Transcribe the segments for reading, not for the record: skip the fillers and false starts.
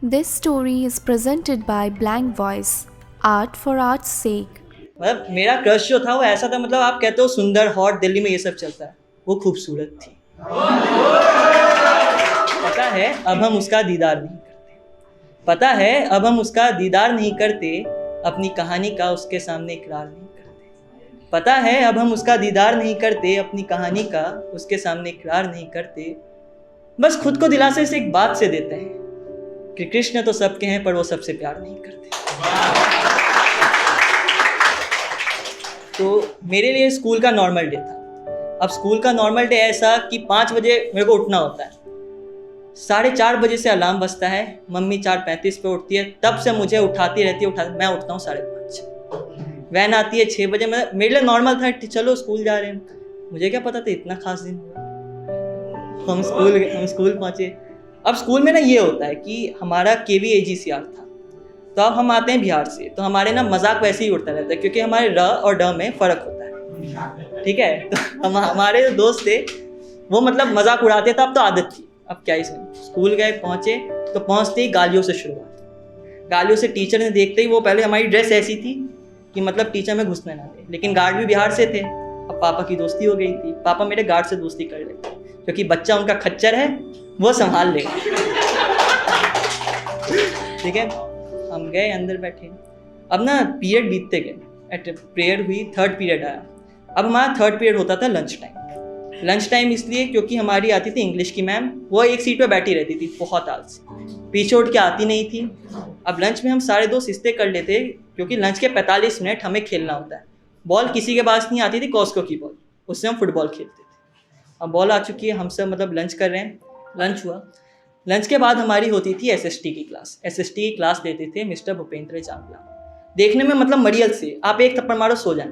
This story is presented by Blank Voice, Art for Art's sake. मतलब मेरा crush जो था वो ऐसा था, मतलब आप कहते हो सुंदर हॉट दिल्ली में ये सब चलता है, वो खूबसूरत थी। पता है अब हम उसका दीदार नहीं करते, पता है अब हम उसका दीदार नहीं करते, अपनी कहानी का उसके सामने इकरार नहीं करते। पता है अब हम उसका दीदार नहीं करते, अपनी कहानी का उसके सामने इकरार नहीं करते। बस खुद को दिलासे से एक बात से देते हैं कि कृष्ण तो सबके हैं पर वो सबसे प्यार नहीं करते। तो मेरे लिए स्कूल का नॉर्मल डे था। अब स्कूल का नॉर्मल डे ऐसा कि 5 बजे मेरे को उठना होता है, 4:30 बजे से अलार्म बजता है, मम्मी 4:35 पे उठती है, तब से मुझे उठाती रहती है, मैं उठता हूँ 5:30। वैन आती है 6 बजे। मेरे लिए नॉर्मल था, चलो स्कूल जा रहे हैं। मुझे क्या पता था इतना खास दिन होगा। हम स्कूल पहुँचे। अब स्कूल में ना ये होता है कि हमारा KVAGCR था, तो अब हम आते हैं बिहार से, तो हमारे ना मजाक वैसे ही उड़ता रहता है क्योंकि हमारे र और ड में फ़र्क होता है, ठीक है। तो हमारे जो दोस्त थे वो मतलब मजाक उड़ाते थे, अब तो आदत थी, अब क्या ही सुन। स्कूल गए, पहुँचे, तो पहुँचते ही गालियों से शुरुआत। गालियों से टीचर ने देखते ही, वो पहले हमारी ड्रेस ऐसी थी कि मतलब टीचर में घुसने ना दे, लेकिन गार्ड भी बिहार से थे। अब पापा की दोस्ती हो गई थी, पापा मेरे गार्ड से दोस्ती कर लेते क्योंकि बच्चा उनका खच्चर है, वो संभाल लेगा, ठीक है। हम गए, अंदर बैठे। अब ना पीरियड बीतते गए, प्रेयर हुई, 3rd पीरियड आया। अब हमारा 3rd पीरियड होता था लंच टाइम। लंच टाइम इसलिए क्योंकि हमारी आती थी इंग्लिश की मैम, वो एक सीट पे बैठी रहती थी, बहुत आलसी, पीछे उठ के आती नहीं थी। अब लंच में हम सारे दोस्त इसलिए कर लेते क्योंकि लंच के 45 मिनट हमें खेलना होता है। बॉल किसी के पास नहीं आती थी, कॉस्को की बॉल, उससे हम फुटबॉल खेलते थे। अब बॉल आ चुकी है, हम सब मतलब लंच कर रहे हैं। लंच हुआ, लंच के बाद हमारी होती थी SST की क्लास। SST की क्लास देते थे मिस्टर भूपेंद्र चावला। देखने में मतलब मरियल से, आप एक थप्पड़ मारो सो जाए,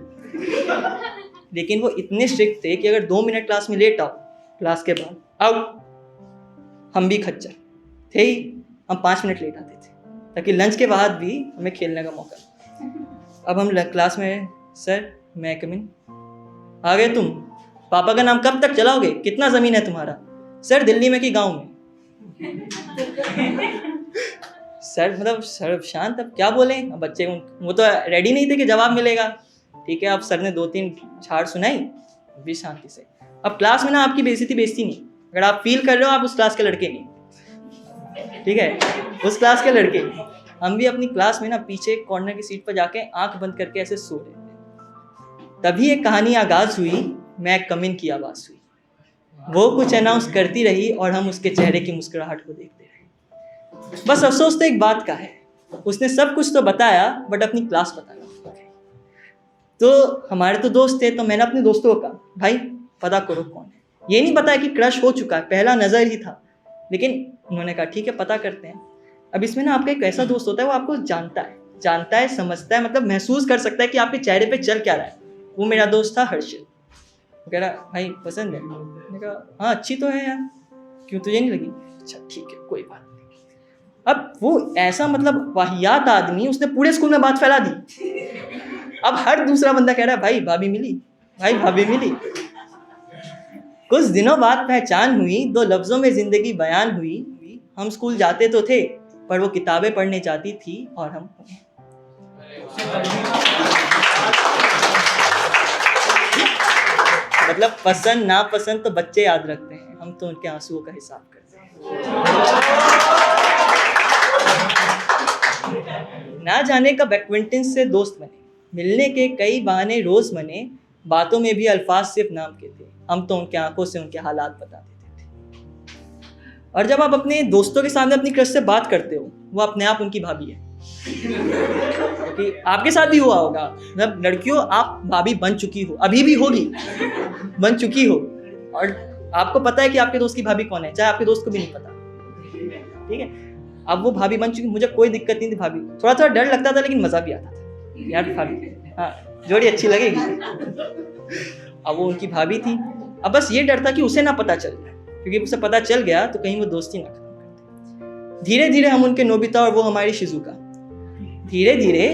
लेकिन वो इतने स्ट्रिक्ट थे कि अगर 2 मिनट क्लास में लेट आओ, क्लास के बाद आउट। हम भी खच्चर थे ही, हम 5 मिनट लेट आते थे ताकि लंच के बाद भी हमें खेलने का मौका। अब हम क्लास में, सर मैं कम इन। आ गए तुम? पापा का नाम कब तक चलाओगे? कितना ज़मीन है तुम्हारा? सर दिल्ली में कि गांव में? सर मतलब सर शांत, अब क्या बोले। अब बच्चे वो तो रेडी नहीं थे कि जवाब मिलेगा, ठीक है। अब सर ने 2-3 झाड़ सुनाई, भी शांति से। अब क्लास में ना आपकी बेइज्जती नहीं, अगर आप फील कर रहे हो आप उस क्लास के लड़के नहीं, ठीक है, उस क्लास के लड़के नहीं। हम भी अपनी क्लास में ना पीछे कॉर्नर की सीट पर जाके आंख बंद करके ऐसे सो रहे थे। तभी एक कहानी आगाज हुई, मैं कम इन की आवाज़ हुई। वो कुछ अनाउंस करती रही और हम उसके चेहरे की मुस्कुराहट को देखते रहे। बस अफसोस तो एक बात का है, उसने सब कुछ तो बताया बट अपनी क्लास बताना। तो हमारे तो दोस्त थे, तो मैंने अपने दोस्तों को कहा भाई पता करो कौन है। ये नहीं पता है कि क्रश हो चुका है, पहला नज़र ही था, लेकिन उन्होंने कहा ठीक है पता करते हैं। अब इसमें ना आपका एक ऐसा दोस्त होता है, वो आपको जानता है, समझता है, मतलब महसूस कर सकता है कि आपके चेहरे पे चल क्या रहा है। वो मेरा दोस्त था हर्षित। वो कह रहा भाई पसंद है? मैंने कहा हाँ अच्छी तो है यार, क्यों तुझे नहीं लगी? अच्छा ठीक है कोई बात नहीं। अब वो ऐसा मतलब वाहियात आदमी, उसने पूरे स्कूल में बात फैला दी। अब हर दूसरा बंदा कह रहा है भाई भाभी मिली, भाई भाभी मिली। कुछ दिनों बाद पहचान हुई, 2 लफ्जों में जिंदगी बयान हुई। हम स्कूल जाते तो थे पर वो किताबें पढ़ने जाती थी और हम मतलब पसंद नापसंद तो बच्चे याद रखते हैं, हम तो उनके आंसुओं का हिसाब करते हैं। ना जाने कब एक्विंटेंस से दोस्त बने, मिलने के कई बहाने रोज बने, बातों में भी अल्फाज सिर्फ नाम के थे, हम तो उनके आंखों से उनके हालात बता देते थे। और जब आप अपने दोस्तों के सामने अपनी क्रश से बात करते हो, वो अपने आप उनकी भाभी है, क्योंकि आपके साथ भी हुआ होगा। मतलब लड़कियों आप भाभी बन चुकी हो, अभी भी होगी, बन चुकी हो, और आपको पता है कि आपके दोस्त की भाभी कौन है, चाहे आपके दोस्त को भी नहीं पता, ठीक है। अब वो भाभी बन चुकी, मुझे कोई दिक्कत नहीं थी। भाभी थोड़ा डर लगता था लेकिन मजा भी आता था यार, भाभी हाँ जोड़ी अच्छी लगेगी। अब वो उनकी भाभी थी। अब बस ये डर था कि उसे ना पता चल जाए, क्योंकि उसे पता चल गया तो कहीं वो दोस्ती ना खत्म कर दे। धीरे धीरे हम उनके नोबिता और वो हमारी शिजुका, धीरे धीरे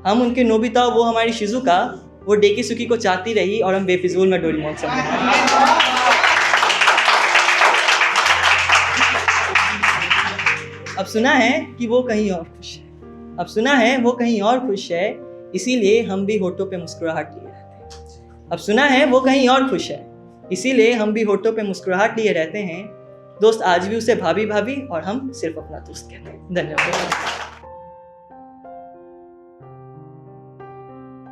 हम उनके नोबिता और वो हमारी शिजुका। वो डेकिसुकी को चाहती रही और हम बेफिजूल में डोरेमोन से। अब सुना है कि वो कहीं और खुश है, अब सुना है वो कहीं और खुश है, इसीलिए हम भी होठों पे मुस्कुराहट लिए रहते हैं। अब सुना है वो कहीं और खुश है, इसीलिए हम भी होठों पे मुस्कुराहट लिए रहते हैं। दोस्त आज भी उसे भाभी भाभी और हम सिर्फ अपना दोस्त कहते हैं। धन्यवाद।